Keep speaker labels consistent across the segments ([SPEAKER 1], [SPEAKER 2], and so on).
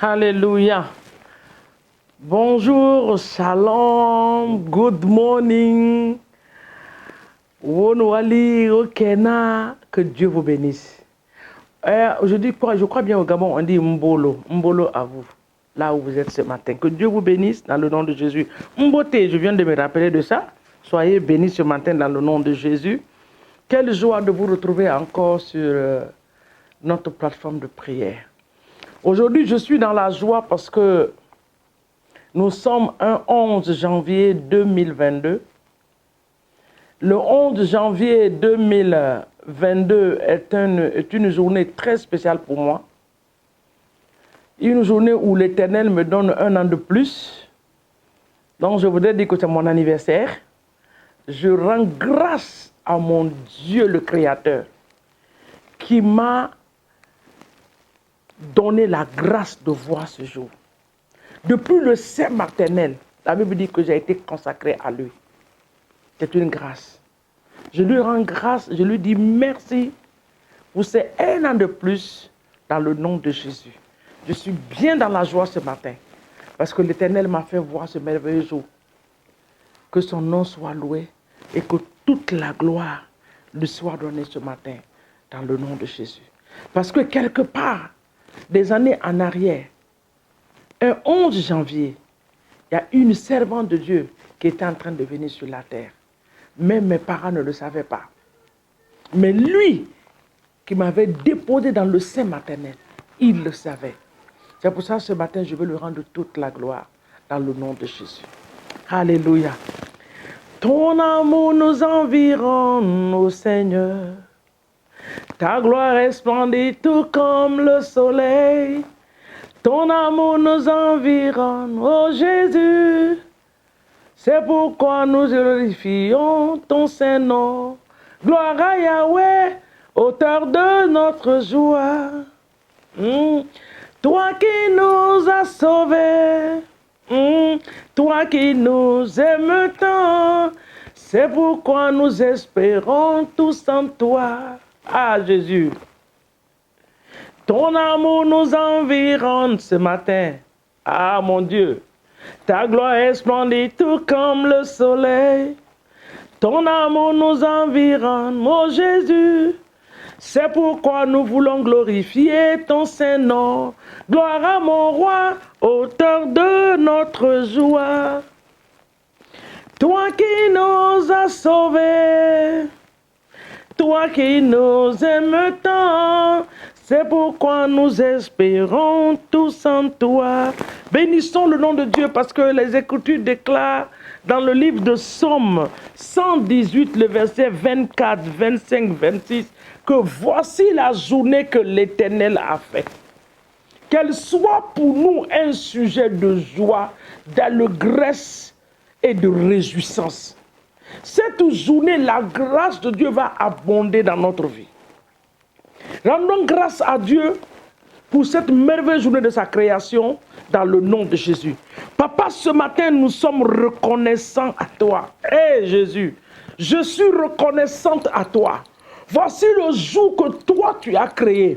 [SPEAKER 1] Alléluia. Bonjour, shalom, good morning. Wonwali, Okena, que Dieu vous bénisse. Aujourd'hui, je crois bien au Gabon, on dit Mbolo. Mbolo à vous, là où vous êtes ce matin. Que Dieu vous bénisse dans le nom de Jésus. Mbote, je viens de me rappeler de ça. Soyez bénis ce matin dans le nom de Jésus. Quelle joie de vous retrouver encore sur notre plateforme de prière. Aujourd'hui, je suis dans la joie parce que nous sommes un 11 janvier 2022. Le 11 janvier 2022 est une journée très spéciale pour moi. Une journée où l'Éternel me donne un an de plus. Donc je voudrais dire que c'est mon anniversaire. Je rends grâce à mon Dieu le Créateur qui m'a donné la grâce de voir ce jour. Depuis le sein maternel, la Bible dit que j'ai été consacré à lui. C'est une grâce. Je lui rends grâce, je lui dis merci pour ces un an de plus dans le nom de Jésus. Je suis bien dans la joie ce matin parce que l'Éternel m'a fait voir ce merveilleux jour. Que son nom soit loué et que toute la gloire lui soit donnée ce matin dans le nom de Jésus. Parce que quelque part, des années en arrière, un 11 janvier, il y a une servante de Dieu qui était en train de venir sur la terre. Même mes parents ne le savaient pas. Mais lui, qui m'avait déposé dans le sein maternel, il le savait. C'est pour ça que ce matin, je veux lui rendre toute la gloire dans le nom de Jésus. Alléluia. Ton amour nous environne, ô Seigneur. Ta gloire est splendide tout comme le soleil. Ton amour nous environne, ô Jésus. C'est pourquoi nous glorifions ton Saint-Nom. Gloire à Yahweh, auteur de notre joie. Toi qui nous as sauvés, toi qui nous aimes tant, c'est pourquoi nous espérons tous en toi. Ah Jésus, ton amour nous environne ce matin. Ah mon Dieu, ta gloire est splendide tout comme le soleil. Ton amour nous environne, mon Jésus. C'est pourquoi nous voulons glorifier ton Saint-Nom. Gloire à mon roi, auteur de notre joie. Toi qui nous as sauvés, toi qui nous aimes tant, c'est pourquoi nous espérons tous en toi. Bénissons le nom de Dieu parce que les Écritures déclarent dans le livre de Psaume 118, le verset 24, 25, 26, que voici la journée que l'Éternel a faite. Qu'elle soit pour nous un sujet de joie, d'allégresse et de réjouissance. Cette journée, la grâce de Dieu va abonder dans notre vie. Rendons grâce à Dieu pour cette merveilleuse journée de sa création dans le nom de Jésus. Papa, ce matin, nous sommes reconnaissants à toi. Hé Jésus, je suis reconnaissante à toi. Voici le jour que toi tu as créé.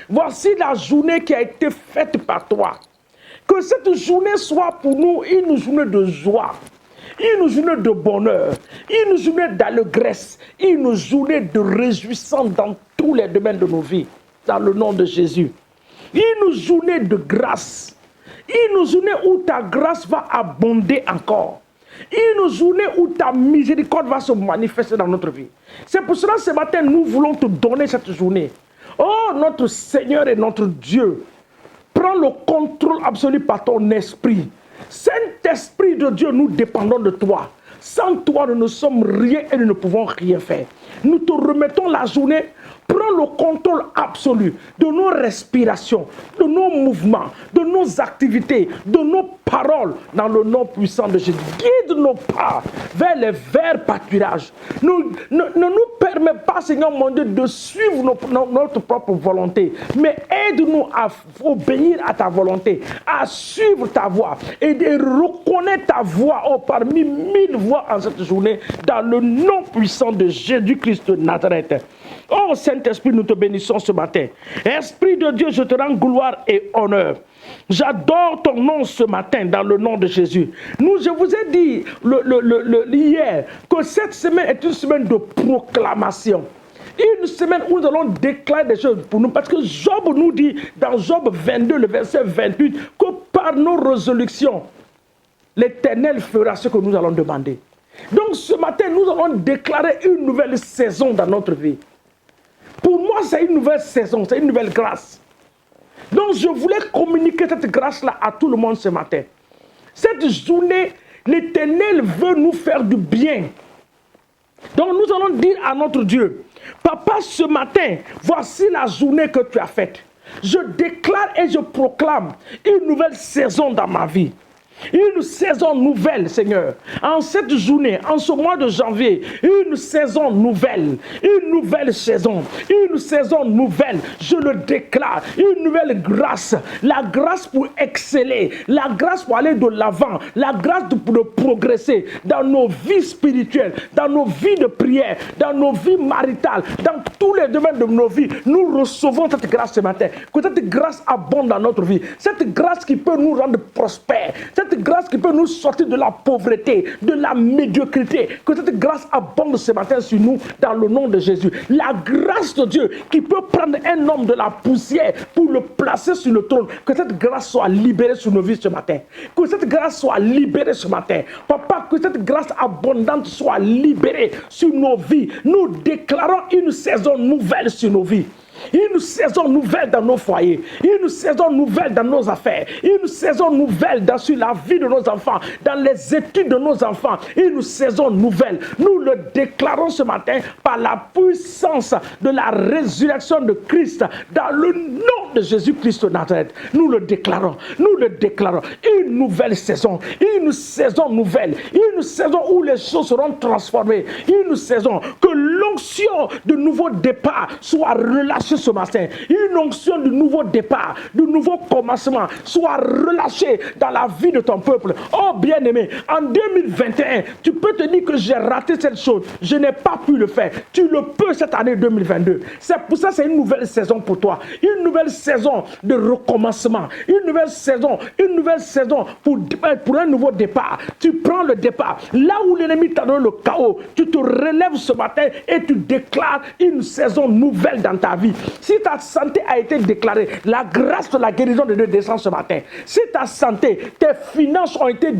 [SPEAKER 1] Voici la journée qui a été faite par toi. Que cette journée soit pour nous une journée de joie, une journée de bonheur, une journée d'allégresse, une journée de réjouissance dans tous les domaines de nos vies, dans le nom de Jésus. Une journée de grâce, une journée où ta grâce va abonder encore, une journée où ta miséricorde va se manifester dans notre vie. C'est pour cela ce matin, nous voulons te donner cette journée. Oh, notre Seigneur et notre Dieu, prends le contrôle absolu par ton esprit. Saint-Esprit de Dieu, nous dépendons de toi. Sans toi, nous ne sommes rien et nous ne pouvons rien faire. Nous te remettons la journée. Prends le contrôle absolu de nos respirations, de nos mouvements, de nos activités, de nos paroles dans le nom puissant de Jésus. Guide nos pas vers les verts pâturages. Ne nous permets pas, Seigneur mon Dieu, de suivre notre propre volonté, mais aide-nous à obéir à ta volonté, à suivre ta voix et de reconnaître ta voix parmi 1000 voix en cette journée dans le nom puissant de Jésus-Christ de Nazareth. Oh Saint-Esprit, nous te bénissons ce matin. Esprit de Dieu, je te rends gloire et honneur. J'adore ton nom ce matin dans le nom de Jésus. Je vous ai dit hier que cette semaine est une semaine de proclamation. Une semaine où nous allons déclarer des choses pour nous. Parce que Job nous dit dans Job 22, le verset 28, que par nos résolutions, l'Éternel fera ce que nous allons demander. Donc ce matin, nous allons déclarer une nouvelle saison dans notre vie. Pour moi, c'est une nouvelle saison, c'est une nouvelle grâce. Donc je voulais communiquer cette grâce-là à tout le monde ce matin. Cette journée, l'Éternel veut nous faire du bien. Donc nous allons dire à notre Dieu, Papa, ce matin, voici la journée que tu as faite. Je déclare et je proclame une nouvelle saison dans ma vie. Une saison nouvelle, Seigneur. En cette journée, en ce mois de janvier, une saison nouvelle. Une nouvelle saison. Une saison nouvelle. Je le déclare. Une nouvelle grâce. La grâce pour exceller. La grâce pour aller de l'avant. La grâce pour progresser dans nos vies spirituelles, dans nos vies de prière, dans nos vies maritales, dans tous les domaines de nos vies. Nous recevons cette grâce ce matin. Que cette grâce abonde dans notre vie. Cette grâce qui peut nous rendre prospères. Cette grâce qui peut nous sortir de la pauvreté, de la médiocrité. Que cette grâce abonde ce matin sur nous dans le nom de Jésus. La grâce de Dieu qui peut prendre un homme de la poussière pour le placer sur le trône. Que cette grâce soit libérée sur nos vies ce matin. Que cette grâce soit libérée ce matin. Papa, que cette grâce abondante soit libérée sur nos vies. Nous déclarons une saison nouvelle sur nos vies. Une saison nouvelle dans nos foyers, une saison nouvelle dans nos affaires, une saison nouvelle sur la vie de nos enfants, dans les études de nos enfants, une saison nouvelle. Nous le déclarons ce matin par la puissance de la résurrection de Christ, dans le nom de Jésus-Christ de Nazareth. Nous le déclarons, une nouvelle saison nouvelle, une saison où les choses seront transformées, une saison que l'onction de nouveau départ soit relâchée ce matin, une onction de nouveau départ, de nouveau commencement soit relâchée dans la vie de ton peuple. Oh bien-aimé, en 2021, tu peux te dire que j'ai raté cette chose, je n'ai pas pu le faire. Tu le peux cette année 2022. C'est pour ça que c'est une nouvelle saison pour toi, une nouvelle saison de recommencement, une nouvelle saison pour un nouveau départ. Tu prends le départ. Là où l'ennemi t'a donné le chaos, tu te relèves ce matin et tu déclares une saison nouvelle dans ta vie. Si ta santé a été déclarée, la grâce de la guérison de Dieu descend ce matin. Si ta santé, tes finances ont été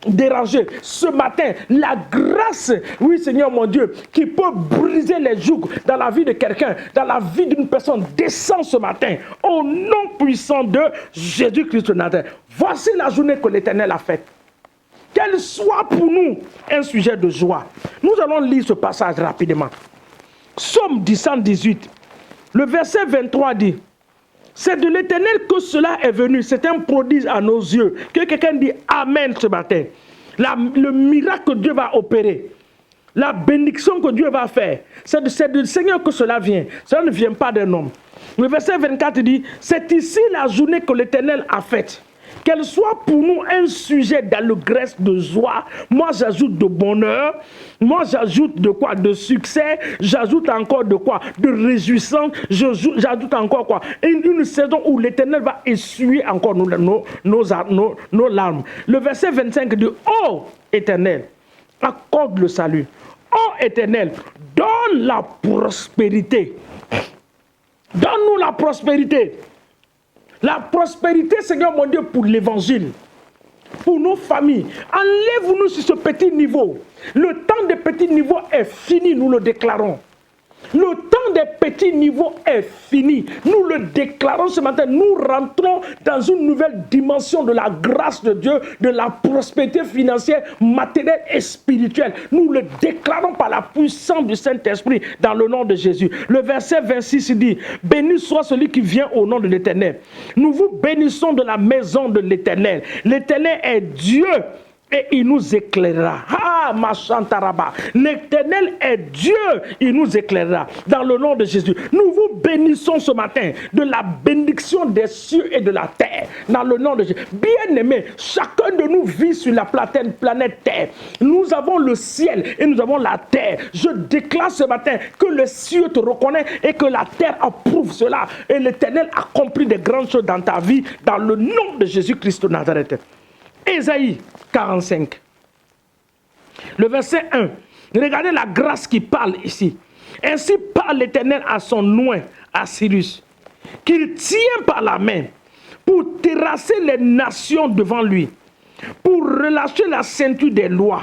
[SPEAKER 1] dérangées, ce matin, la grâce, oui Seigneur mon Dieu, qui peut briser les jougs dans la vie de quelqu'un, dans la vie d'une personne, descend ce matin, au nom puissant de Jésus-Christ de Nazareth. Voici la journée que l'Éternel a faite. Qu'elle soit pour nous un sujet de joie. Nous allons lire ce passage rapidement. Psaume 118, le verset 23 dit, c'est de l'Éternel que cela est venu, c'est un prodige à nos yeux. Que quelqu'un dit Amen ce matin. Le miracle que Dieu va opérer, la bénédiction que Dieu va faire, c'est du Seigneur que cela vient. Cela ne vient pas d'un homme. Le verset 24 dit, c'est ici la journée que l'Éternel a faite. Qu'elle soit pour nous un sujet d'allégresse, de joie. Moi, j'ajoute de bonheur. Moi, j'ajoute de quoi? De succès. J'ajoute encore de quoi? De réjouissance. J'ajoute encore quoi? Une saison où l'Éternel va essuyer encore nos larmes. Le verset 25 dit, ô Éternel, accorde le salut. Ô Éternel, donne la prospérité. Donne-nous la prospérité. La prospérité, Seigneur mon Dieu, pour l'évangile, pour nos familles. Enlève-nous sur ce petit niveau. Le temps des petits niveaux est fini, nous le déclarons. Le temps des petits niveaux est fini. Nous le déclarons ce matin. Nous rentrons dans une nouvelle dimension de la grâce de Dieu, de la prospérité financière, matérielle et spirituelle. Nous le déclarons par la puissance du Saint-Esprit dans le nom de Jésus. Le verset 26 dit, béni soit celui qui vient au nom de l'Éternel. Nous vous bénissons de la maison de l'Éternel. L'Éternel est Dieu. et il nous éclairera. Ah, ma chantaraba. L'Éternel est Dieu, il nous éclairera. Dans le nom de Jésus, nous vous bénissons ce matin de la bénédiction des cieux et de la terre. Dans le nom de Jésus. Bien-aimés, chacun de nous vit sur la planète Terre. Nous avons le ciel et nous avons la terre. Je déclare ce matin que le ciel te reconnaît et que la terre approuve cela. Et l'Éternel accomplit des grandes choses dans ta vie, dans le nom de Jésus-Christ de Nazareth. Ésaïe 45. Le verset 1. Regardez la grâce qui parle ici. Ainsi parle l'Éternel à son oint, à Cyrus, qu'il tient par la main pour terrasser les nations devant lui, pour relâcher la ceinture des lois,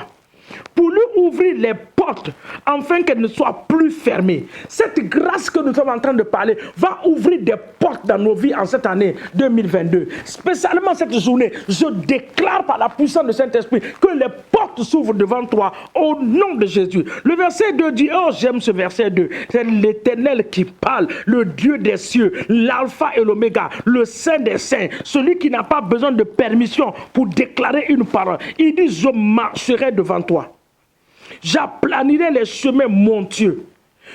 [SPEAKER 1] pour lui ouvrir les portes, afin qu'elles ne soient plus fermées. Cette grâce que nous sommes en train de parler va ouvrir des portes dans nos vies en cette année 2022. Spécialement cette journée, je déclare par la puissance du Saint-Esprit que les portes s'ouvrent devant toi au nom de Jésus. Le verset 2 dit, oh j'aime ce verset 2, c'est l'Éternel qui parle, le Dieu des cieux, l'alpha et l'oméga, le Saint des saints, celui qui n'a pas besoin de permission pour déclarer une parole. Il dit, je marcherai devant toi. J'aplanirai les chemins montueux.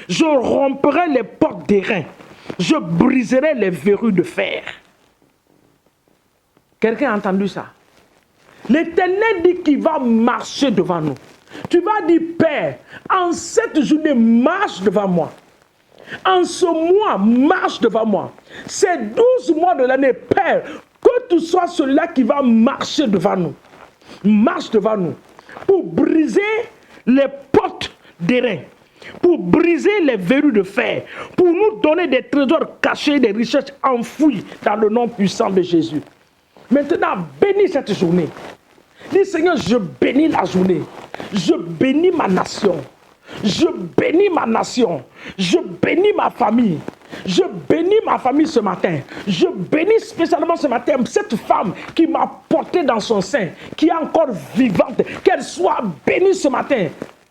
[SPEAKER 1] Je romprai les portes d'airain. Je briserai les verrous de fer. Quelqu'un a entendu ça? L'Éternel dit qu'il va marcher devant nous. Tu vas dire, Père, en cette journée, marche devant moi. En ce mois, marche devant moi. Ces 12 mois de l'année, Père, que tu sois celui-là qui va marcher devant nous. Marche devant nous. Pour briser les portes d'airain, pour briser les verrous de fer, pour nous donner des trésors cachés, des richesses enfouies dans le nom puissant de Jésus. Maintenant, bénis cette journée. Dis, Seigneur, je bénis la journée. Je bénis ma nation. Je bénis ma nation. Je bénis ma famille. Je bénis ma famille ce matin. Je bénis spécialement ce matin cette femme qui m'a porté dans son sein, qui est encore vivante. Qu'elle soit bénie ce matin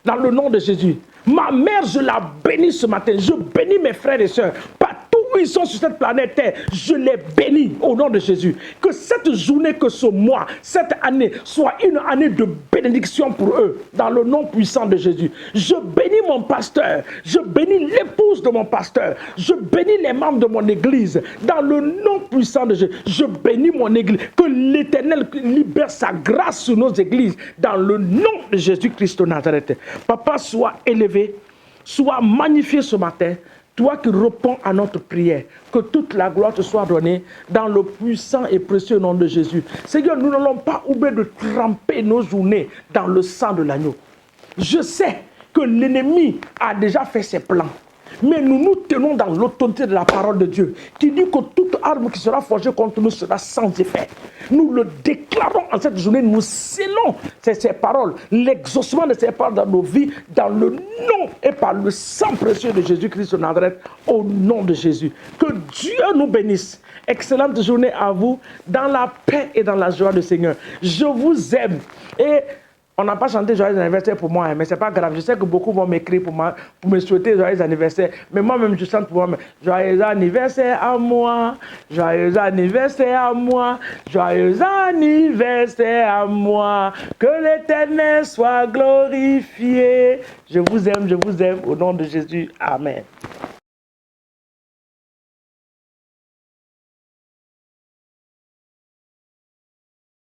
[SPEAKER 1] dans le nom de Jésus. Ma mère, je la bénis ce matin. Je bénis mes frères et sœurs. Partout où ils sont sur cette planète Terre, je les bénis au nom de Jésus. Que cette journée, que ce mois, cette année soit une année de bénédiction pour eux dans le nom puissant de Jésus. Je bénis mon pasteur. Je bénis l'épouse de mon pasteur. Je bénis les membres de mon église dans le nom puissant de Jésus. Je bénis mon église. Que l'Éternel libère sa grâce sur nos églises dans le nom de Jésus-Christ de Nazareth. Papa, sois élevé, sois magnifié ce matin. Toi qui réponds à notre prière, que toute la gloire te soit donnée dans le puissant et précieux nom de Jésus. Seigneur, nous n'allons pas oublier de tremper nos journées dans le sang de l'agneau. Je sais que l'ennemi a déjà fait ses plans. Mais nous nous tenons dans l'autorité de la parole de Dieu, qui dit que toute arme qui sera forgée contre nous sera sans effet. Nous le déclarons en cette journée, nous scellons ces paroles, l'exaucement de ces paroles dans nos vies, dans le nom et par le sang précieux de Jésus-Christ de Nazareth, au nom de Jésus. Que Dieu nous bénisse. Excellente journée à vous, dans la paix et dans la joie du Seigneur. Je vous aime. Et on n'a pas chanté joyeux anniversaire pour moi, mais ce n'est pas grave. Je sais que beaucoup vont m'écrire pour me souhaiter joyeux anniversaire. Mais moi-même, je chante pour moi. Joyeux anniversaire à moi. Joyeux anniversaire à moi. Joyeux anniversaire à moi. Que l'Éternel soit glorifié. Je vous aime au nom de Jésus. Amen.